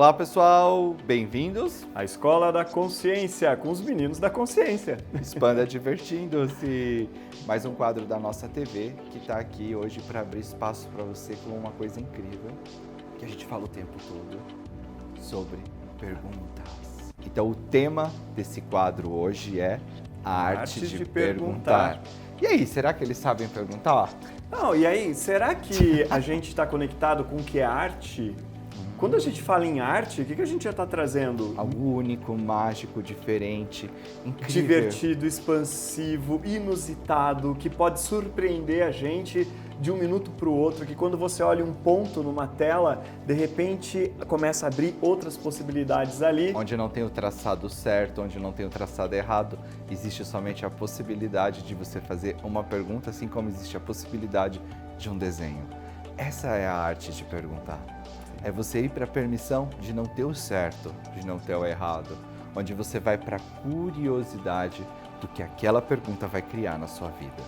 Olá pessoal, bem-vindos A Escola da Consciência, com os meninos da consciência. Expanda Divertindo-se, mais um quadro da nossa TV que está aqui hoje para abrir espaço para você com uma coisa incrível que a gente fala o tempo todo sobre perguntas. Então o tema desse quadro hoje é a arte de perguntar. E aí, será que eles sabem perguntar? Não, e aí, será que a gente está conectado com o que é arte? Quando a gente fala em arte, o que a gente já está trazendo? Algo único, mágico, diferente, incrível. Divertido, expansivo, inusitado, que pode surpreender a gente de um minuto para o outro, que quando você olha um ponto numa tela, de repente começa a abrir outras possibilidades ali. Onde não tem o traçado certo, onde não tem o traçado errado, existe somente a possibilidade de você fazer uma pergunta, assim como existe a possibilidade de um desenho. Essa é a arte de perguntar. É você ir para a permissão de não ter o certo, de não ter o errado, onde você vai para a curiosidade do que aquela pergunta vai criar na sua vida.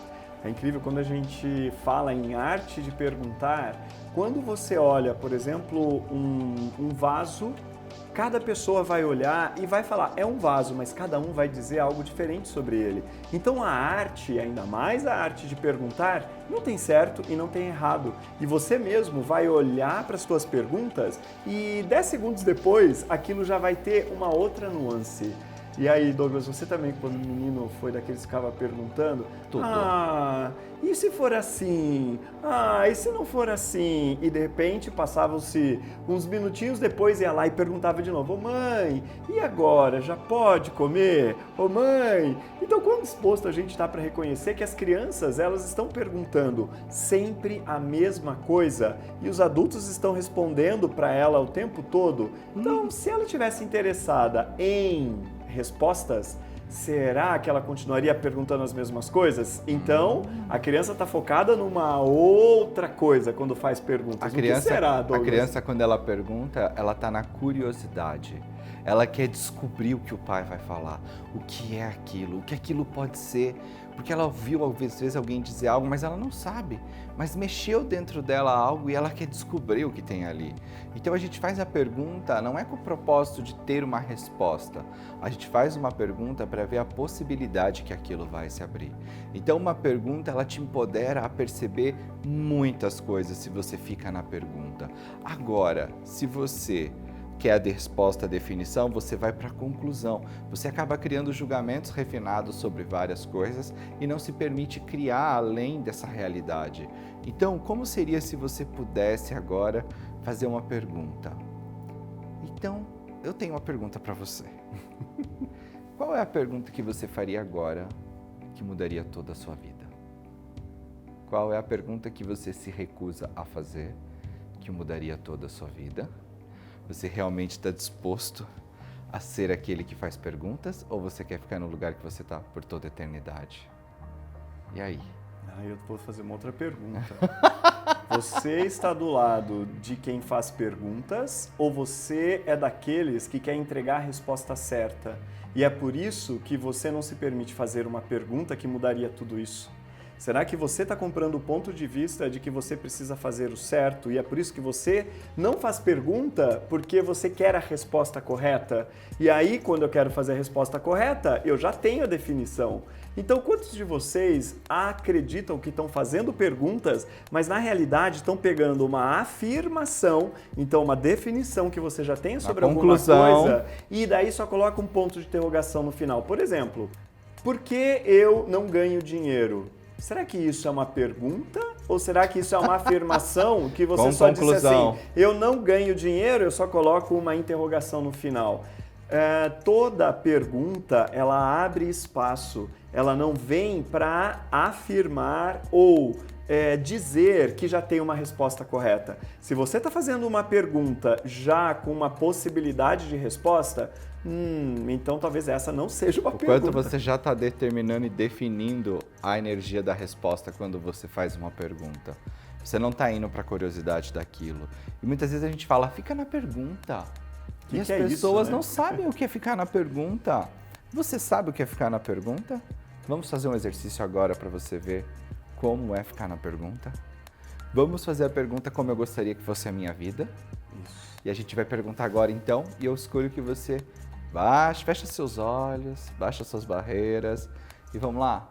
É incrível quando a gente fala em arte de perguntar, quando você olha, por exemplo, um vaso, cada pessoa vai olhar e vai falar, é um vaso, mas cada um vai dizer algo diferente sobre ele. Então a arte, ainda mais a arte de perguntar, não tem certo e não tem errado. E você mesmo vai olhar para as suas perguntas e 10 segundos depois, aquilo já vai ter uma outra nuance. E aí, Douglas, você também, quando menino, foi daqueles que ficava perguntando? Tudo. E se for assim? E se não for assim? E de repente passavam-se uns minutinhos depois, ia lá e perguntava de novo, ô mãe, e agora? Já pode comer? Ô mãe? Então, quão disposto a gente está para reconhecer que as crianças, elas estão perguntando sempre a mesma coisa e os adultos estão respondendo para ela o tempo todo? Então, se ela tivesse interessada em respostas, será que ela continuaria perguntando as mesmas coisas? Então, a criança está focada numa outra coisa quando faz perguntas. A criança, o que será, Douglas? A criança, quando ela pergunta, ela está na curiosidade. Ela quer descobrir o que o pai vai falar, o que é aquilo, o que aquilo pode ser. Porque ela ouviu, às vezes, alguém dizer algo, mas ela não sabe. Mas mexeu dentro dela algo e ela quer descobrir o que tem ali. Então a gente faz a pergunta, não é com o propósito de ter uma resposta. A gente faz uma pergunta para ver a possibilidade que aquilo vai se abrir. Então uma pergunta, ela te empodera a perceber muitas coisas se você fica na pergunta. Agora, se você quer a resposta, a definição, você vai para a conclusão. Você acaba criando julgamentos refinados sobre várias coisas e não se permite criar além dessa realidade. Então, como seria se você pudesse agora fazer uma pergunta? Então, eu tenho uma pergunta para você. Qual é a pergunta que você faria agora que mudaria toda a sua vida? Qual é a pergunta que você se recusa a fazer que mudaria toda a sua vida? Você realmente está disposto a ser aquele que faz perguntas ou você quer ficar no lugar que você está por toda a eternidade? E aí? Eu vou fazer uma outra pergunta. Você está do lado de quem faz perguntas ou você é daqueles que quer entregar a resposta certa? E é por isso que você não se permite fazer uma pergunta que mudaria tudo isso? Será que você está comprando o ponto de vista de que você precisa fazer o certo e é por isso que você não faz pergunta porque você quer a resposta correta? E aí, quando eu quero fazer a resposta correta, eu já tenho a definição. Então, quantos de vocês acreditam que estão fazendo perguntas, mas na realidade estão pegando uma afirmação, então uma definição que você já tem sobre alguma coisa, e daí só coloca um ponto de interrogação no final? Por exemplo, por que eu não ganho dinheiro? Será que isso é uma pergunta ou será que isso é uma afirmação que você só disse assim, eu não ganho dinheiro, eu só coloco uma interrogação no final? Toda pergunta, ela abre espaço, ela não vem para afirmar ou dizer que já tem uma resposta correta. Se você está fazendo uma pergunta já com uma possibilidade de resposta, então talvez essa não seja uma pergunta. Quanto você já está determinando e definindo a energia da resposta quando você faz uma pergunta. Você não está indo para a curiosidade daquilo. E muitas vezes a gente fala, fica na pergunta. E as pessoas não sabem o que é ficar na pergunta. Você sabe o que é ficar na pergunta? Vamos fazer um exercício agora para você ver como é ficar na pergunta. Vamos fazer a pergunta como eu gostaria que fosse a minha vida. Isso. E a gente vai perguntar agora então, e eu escolho que você fecha seus olhos, baixa suas barreiras e vamos lá.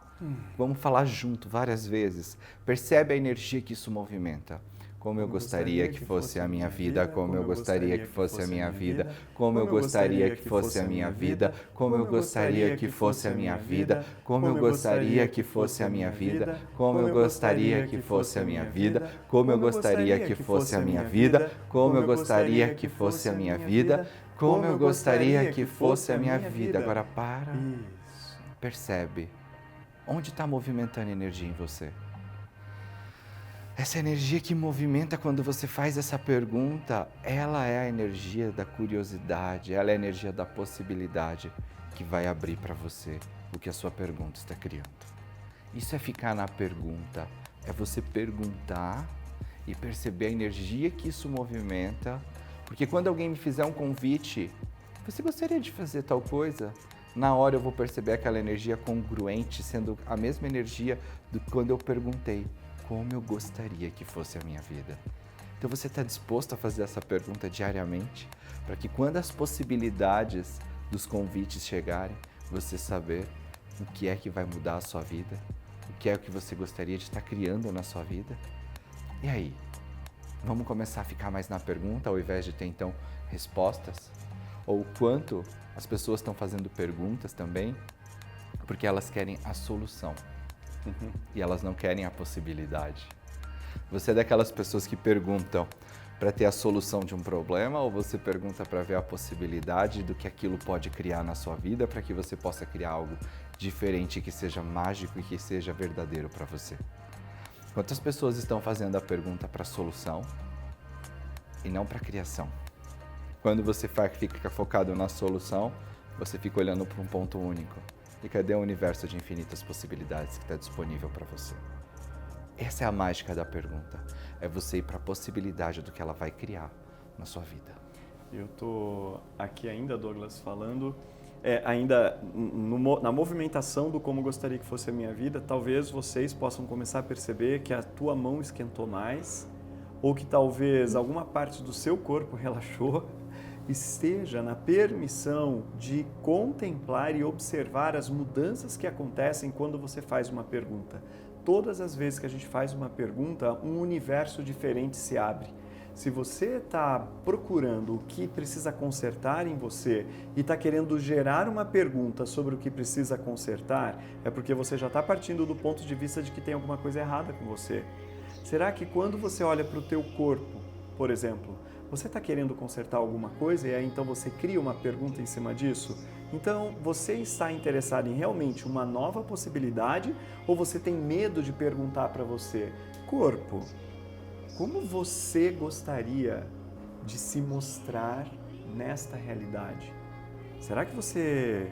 Vamos falar junto várias vezes. Percebe a energia que isso movimenta. Como eu gostaria que fosse a minha vida, como eu gostaria que fosse a minha vida, como eu gostaria que fosse a minha vida, como eu gostaria que fosse a minha vida, como eu gostaria que fosse a minha vida, como eu gostaria que fosse a minha vida, como eu gostaria que fosse a minha vida, como eu gostaria que fosse a minha vida, como eu gostaria que fosse a minha vida. Agora para, percebe. Onde está movimentando energia em você? Essa energia que movimenta quando você faz essa pergunta, ela é a energia da curiosidade, ela é a energia da possibilidade que vai abrir para você o que a sua pergunta está criando. Isso é ficar na pergunta, é você perguntar e perceber a energia que isso movimenta, porque quando alguém me fizer um convite, você gostaria de fazer tal coisa? Na hora eu vou perceber aquela energia congruente, sendo a mesma energia do que quando eu perguntei como eu gostaria que fosse a minha vida. Então você está disposto a fazer essa pergunta diariamente, para que quando as possibilidades dos convites chegarem, você saber o que é que vai mudar a sua vida, o que é o que você gostaria de estar criando na sua vida. E aí? Vamos começar a ficar mais na pergunta, ao invés de ter então respostas? Ou o quanto as pessoas estão fazendo perguntas também, porque elas querem a solução e elas não querem a possibilidade. Você é daquelas pessoas que perguntam para ter a solução de um problema ou você pergunta para ver a possibilidade do que aquilo pode criar na sua vida para que você possa criar algo diferente, que seja mágico e que seja verdadeiro para você? Quantas pessoas estão fazendo a pergunta para a solução e não para a criação? Quando você fica focado na solução, você fica olhando para um ponto único. E cadê o universo de infinitas possibilidades que está disponível para você? Essa é a mágica da pergunta. É você ir para a possibilidade do que ela vai criar na sua vida. Eu estou aqui ainda, Douglas, falando, na movimentação do como gostaria que fosse a minha vida, talvez vocês possam começar a perceber que a tua mão esquentou mais, ou que talvez alguma parte do seu corpo relaxou, esteja na permissão de contemplar e observar as mudanças que acontecem quando você faz uma pergunta. Todas as vezes que a gente faz uma pergunta, um universo diferente se abre. Se você está procurando o que precisa consertar em você e está querendo gerar uma pergunta sobre o que precisa consertar, é porque você já está partindo do ponto de vista de que tem alguma coisa errada com você. Será que quando você olha para o teu corpo, por exemplo, você está querendo consertar alguma coisa e aí então você cria uma pergunta em cima disso? Então, você está interessado em realmente uma nova possibilidade ou você tem medo de perguntar para você, corpo, como você gostaria de se mostrar nesta realidade? Será que você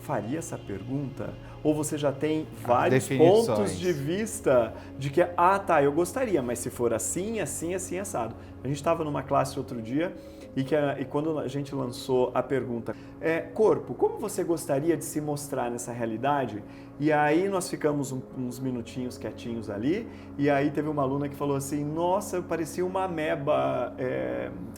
faria essa pergunta? Ou você já tem vários pontos de vista de que, eu gostaria, mas se for assim, assim, assim, assado. A gente estava numa classe outro dia e quando a gente lançou a pergunta, corpo, como você gostaria de se mostrar nessa realidade? E aí nós ficamos uns minutinhos quietinhos ali, e aí teve uma aluna que falou assim, nossa, eu parecia uma ameba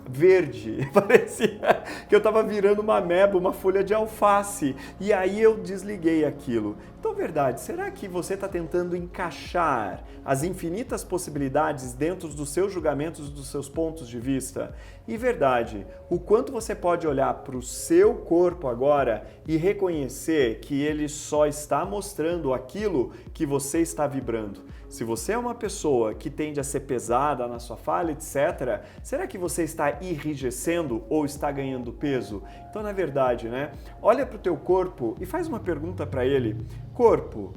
verde, parecia que eu estava virando uma ameba, uma folha de alface, e aí eu desliguei aquilo. Então, verdade, será que você está tentando encaixar as infinitas possibilidades dentro dos seus julgamentos, dos seus pontos de vista? E verdade, o quanto você pode olhar para o seu corpo agora e reconhecer que ele só está mostrando aquilo que você está vibrando. Se você é uma pessoa que tende a ser pesada na sua fala, etc., será que você está enrijecendo ou está ganhando peso? Então, na verdade, olha para o teu corpo e faz uma pergunta para ele. Corpo,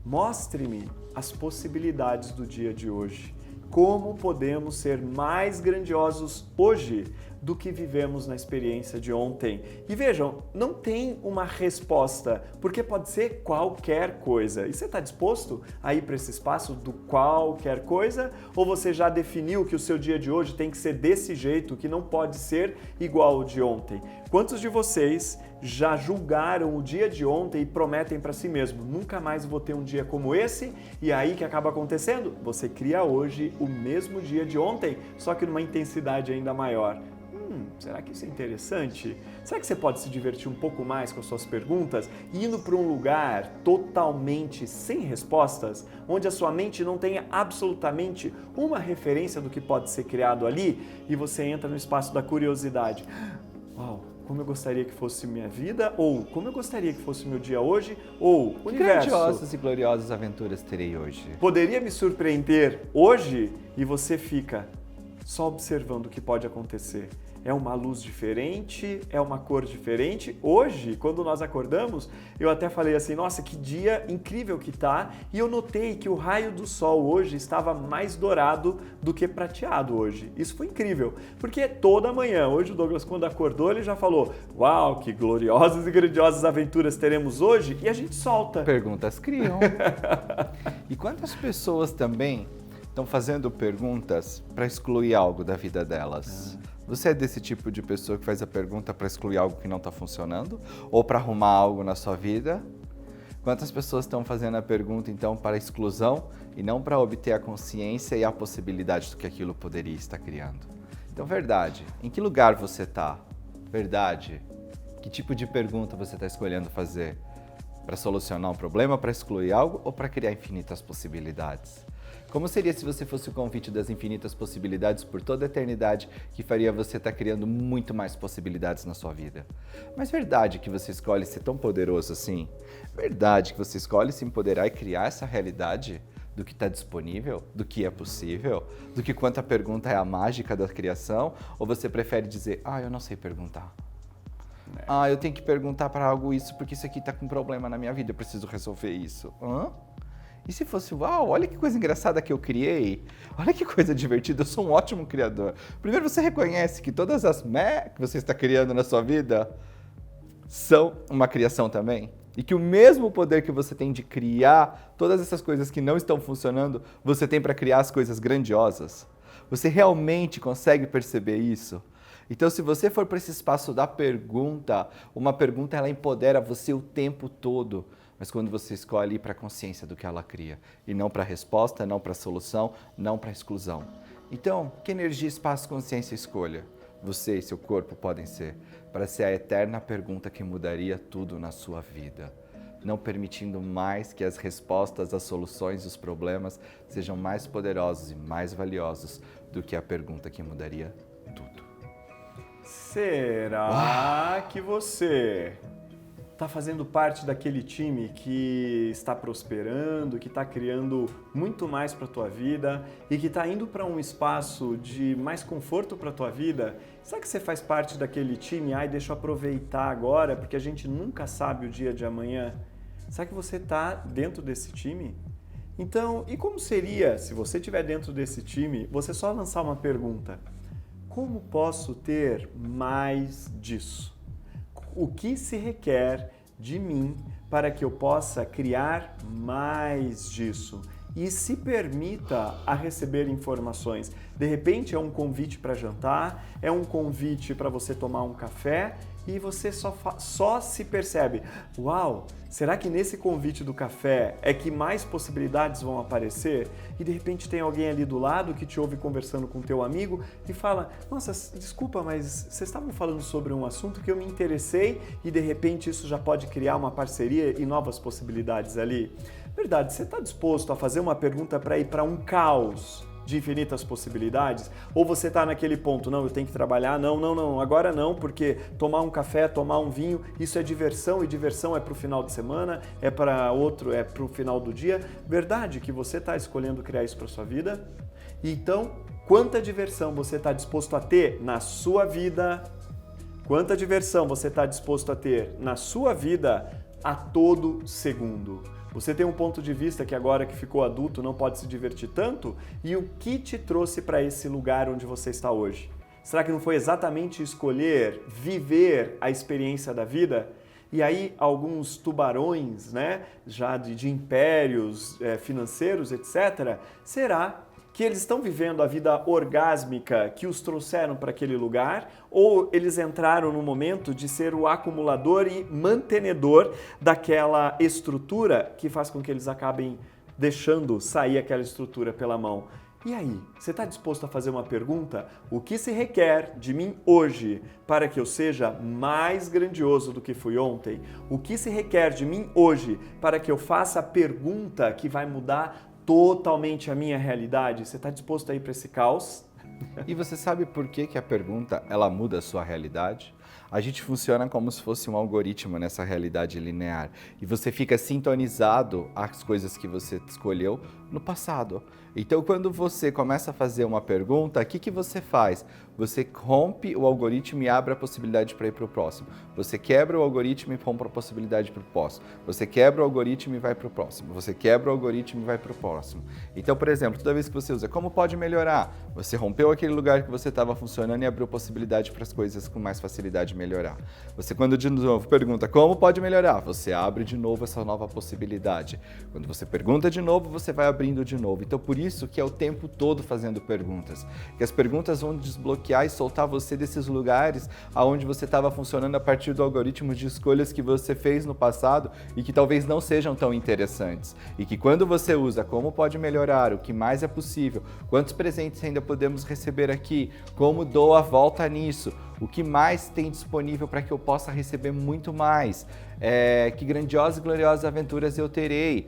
mostre-me as possibilidades do dia de hoje. Como podemos ser mais grandiosos hoje do que vivemos na experiência de ontem? E vejam, não tem uma resposta, porque pode ser qualquer coisa. E você está disposto a ir para esse espaço do qualquer coisa? Ou você já definiu que o seu dia de hoje tem que ser desse jeito, que não pode ser igual ao de ontem? Quantos de vocês já julgaram o dia de ontem e prometem para si mesmo, nunca mais vou ter um dia como esse, e aí o que acaba acontecendo? Você cria hoje o mesmo dia de ontem, só que numa intensidade ainda maior. será que isso é interessante? Será que você pode se divertir um pouco mais com as suas perguntas, indo para um lugar totalmente sem respostas, onde a sua mente não tenha absolutamente uma referência do que pode ser criado ali, e você entra no espaço da curiosidade. Uau, como eu gostaria que fosse minha vida, ou como eu gostaria que fosse meu dia hoje, ou Que universo. grandiosas e gloriosas aventuras terei hoje. Poderia me surpreender hoje, e você fica só observando o que pode acontecer. É uma luz diferente, é uma cor diferente. Hoje, quando nós acordamos, eu até falei assim, nossa, que dia incrível que tá. E eu notei que o raio do sol hoje estava mais dourado do que prateado hoje. Isso foi incrível, porque toda manhã, hoje o Douglas, quando acordou, ele já falou, uau, que gloriosas e grandiosas aventuras teremos hoje, e a gente solta. Perguntas criam. E quantas pessoas também estão fazendo perguntas para excluir algo da vida delas? Você é desse tipo de pessoa que faz a pergunta para excluir algo que não está funcionando? Ou para arrumar algo na sua vida? Quantas pessoas estão fazendo a pergunta, então, para exclusão e não para obter a consciência e a possibilidade do que aquilo poderia estar criando? Então, verdade, em que lugar você está? Verdade, que tipo de pergunta você está escolhendo fazer? Para solucionar um problema, para excluir algo ou para criar infinitas possibilidades? Como seria se você fosse o convite das infinitas possibilidades por toda a eternidade, que faria você estar criando muito mais possibilidades na sua vida? Mas verdade que você escolhe ser tão poderoso assim? Verdade que você escolhe se empoderar e criar essa realidade do que está disponível, do que é possível, do que quanta pergunta é a mágica da criação? Ou você prefere dizer, eu não sei perguntar? Eu tenho que perguntar para algo isso porque isso aqui está com problema na minha vida, eu preciso resolver isso. E se fosse, uau, olha que coisa engraçada que eu criei, olha que coisa divertida, eu sou um ótimo criador. Primeiro você reconhece que todas as que você está criando na sua vida são uma criação também. E que o mesmo poder que você tem de criar todas essas coisas que não estão funcionando, você tem para criar as coisas grandiosas. Você realmente consegue perceber isso? Então, se você for para esse espaço da pergunta, uma pergunta ela empodera você o tempo todo. Mas quando você escolhe ir para a consciência do que ela cria, e não para a resposta, não para a solução, não para a exclusão. Então, que energia, espaço, consciência escolha? Você e seu corpo podem ser, para ser a eterna pergunta que mudaria tudo na sua vida. Não permitindo mais que as respostas, as soluções, os problemas sejam mais poderosos e mais valiosos do que a pergunta que mudaria tudo. Será que você está fazendo parte daquele time que está prosperando, que está criando muito mais para a tua vida e que está indo para um espaço de mais conforto para a tua vida? Será que você faz parte daquele time? Deixa eu aproveitar agora, porque a gente nunca sabe o dia de amanhã. Será que você está dentro desse time? Então, e como seria, se você estiver dentro desse time, você só lançar uma pergunta? Como posso ter mais disso? O que se requer de mim para que eu possa criar mais disso? E se permita a receber informações. De repente é um convite para jantar, é um convite para você tomar um café e você só se percebe, uau, será que nesse convite do café é que mais possibilidades vão aparecer? E de repente tem alguém ali do lado que te ouve conversando com teu amigo e fala, nossa, desculpa, mas vocês estavam falando sobre um assunto que eu me interessei e de repente isso já pode criar uma parceria e novas possibilidades ali. Verdade, você está disposto a fazer uma pergunta para ir para um caos de infinitas possibilidades? Ou você está naquele ponto, não, eu tenho que trabalhar, não, agora não, porque tomar um café, tomar um vinho, isso é diversão e diversão é para o final de semana, é para outro, é para o final do dia. Verdade que você está escolhendo criar isso para sua vida? Então, quanta diversão você está disposto a ter na sua vida? Quanta diversão você está disposto a ter na sua vida a todo segundo? Você tem um ponto de vista que agora que ficou adulto não pode se divertir tanto? E o que te trouxe para esse lugar onde você está hoje? Será que não foi exatamente escolher viver a experiência da vida? E aí alguns tubarões, já de impérios financeiros, etc., será que eles estão vivendo a vida orgásmica que os trouxeram para aquele lugar, ou eles entraram no momento de ser o acumulador e mantenedor daquela estrutura que faz com que eles acabem deixando sair aquela estrutura pela mão? E aí, você está disposto a fazer uma pergunta? O que se requer de mim hoje para que eu seja mais grandioso do que fui ontem? O que se requer de mim hoje para que eu faça a pergunta que vai mudar totalmente a minha realidade? Você está disposto a ir para esse caos? E você sabe por que que a pergunta ela muda a sua realidade? A gente funciona como se fosse um algoritmo nessa realidade linear e você fica sintonizado às coisas que você escolheu no passado. Então, quando você começa a fazer uma pergunta, o que que você faz? Você rompe o algoritmo e abre a possibilidade para ir para o próximo. Você quebra o algoritmo e rompe a possibilidade para o próximo. Você quebra o algoritmo e vai para o próximo. Você quebra o algoritmo e vai para o próximo. Então, por exemplo, toda vez que você usa como pode melhorar, você rompeu aquele lugar que você estava funcionando e abriu possibilidade para as coisas com mais facilidade melhorar. Você, quando de novo pergunta como pode melhorar, você abre de novo essa nova possibilidade. Quando você pergunta de novo, você vai abrindo de novo. Então, por isso que é o tempo todo fazendo perguntas. Que as perguntas vão desbloquear e soltar você desses lugares aonde você estava funcionando a partir do algoritmo de escolhas que você fez no passado e que talvez não sejam tão interessantes. E que quando você usa como pode melhorar, o que mais é possível, quantos presentes ainda podemos receber aqui, como dou a volta nisso, o que mais tem disponível para que eu possa receber muito mais, que grandiosas e gloriosas aventuras eu terei.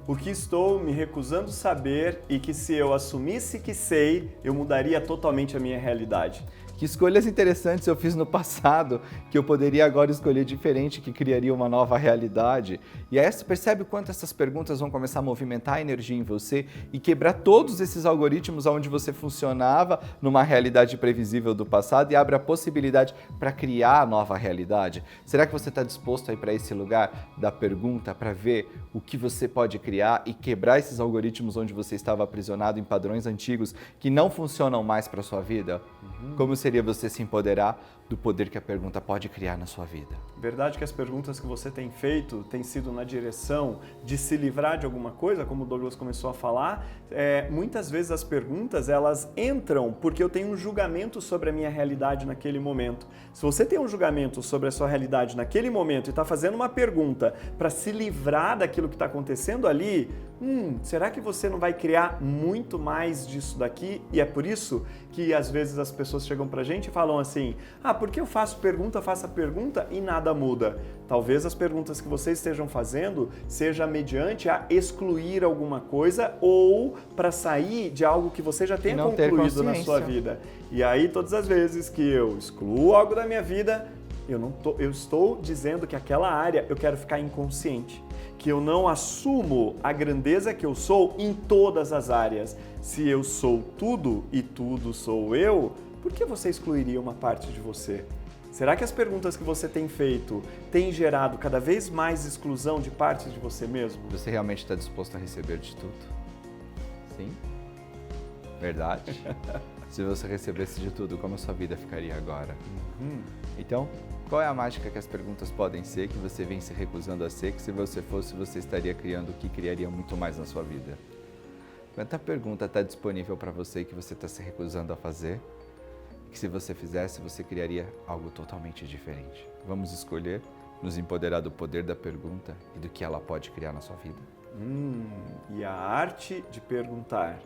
O que estou me recusando saber e que se eu assumisse que sei, eu mudaria totalmente a minha realidade. Que escolhas interessantes eu fiz no passado que eu poderia agora escolher diferente, que criaria uma nova realidade. E aí você percebe o quanto essas perguntas vão começar a movimentar a energia em você e quebrar todos esses algoritmos onde você funcionava numa realidade previsível do passado e abre a possibilidade para criar a nova realidade. Será que você está disposto a ir para esse lugar da pergunta para ver o que você pode criar e quebrar esses algoritmos onde você estava aprisionado em padrões antigos que não funcionam mais para a sua vida? Como seria você se empoderar do poder que a pergunta pode criar na sua vida? Verdade que as perguntas que você tem feito têm sido na direção de se livrar de alguma coisa, como o Douglas começou a falar. Muitas vezes as perguntas elas entram porque eu tenho um julgamento sobre a minha realidade naquele momento. Se você tem um julgamento sobre a sua realidade naquele momento e está fazendo uma pergunta para se livrar daquilo que está acontecendo ali, será que você não vai criar muito mais disso daqui? E é por isso que às vezes as pessoas chegam pra gente e falam assim: porque eu faço faço a pergunta e nada muda. Talvez as perguntas que vocês estejam fazendo seja mediante a excluir alguma coisa ou para sair de algo que você já tenha concluído na sua vida. E aí, todas as vezes que eu excluo algo da minha vida, eu estou dizendo que aquela área eu quero ficar inconsciente, que eu não assumo a grandeza que eu sou em todas as áreas. Se eu sou tudo e tudo sou eu, por que você excluiria uma parte de você? Será que as perguntas que você tem feito têm gerado cada vez mais exclusão de partes de você mesmo? Você realmente está disposto a receber de tudo? Sim? Verdade? Se você recebesse de tudo, como a sua vida ficaria agora? Então, qual é a mágica que as perguntas podem ser, que você vem se recusando a ser, que se você fosse, você estaria criando o que criaria muito mais na sua vida? Quanta pergunta está disponível para você que você está se recusando a fazer, que se você fizesse, você criaria algo totalmente diferente? Vamos escolher nos empoderar do poder da pergunta e do que ela pode criar na sua vida. E a arte de perguntar.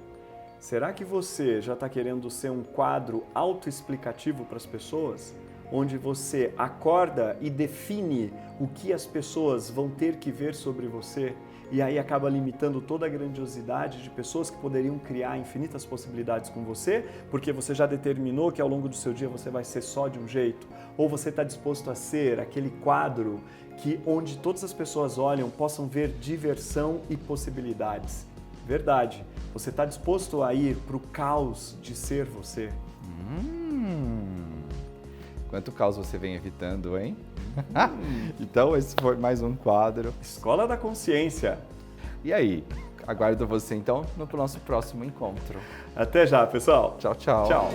Será que você já está querendo ser um quadro autoexplicativo para as pessoas? Onde você acorda e define o que as pessoas vão ter que ver sobre você e aí acaba limitando toda a grandiosidade de pessoas que poderiam criar infinitas possibilidades com você, porque você já determinou que ao longo do seu dia você vai ser só de um jeito? Ou você está disposto a ser aquele quadro que onde todas as pessoas olham possam ver diversão e possibilidades? Verdade. Você está disposto a ir para o caos de ser você? Quanto caos você vem evitando, hein? Então, esse foi mais um quadro. Escola da Consciência. E aí? Aguardo você, então, no nosso próximo encontro. Até já, pessoal. Tchau, tchau. Tchau.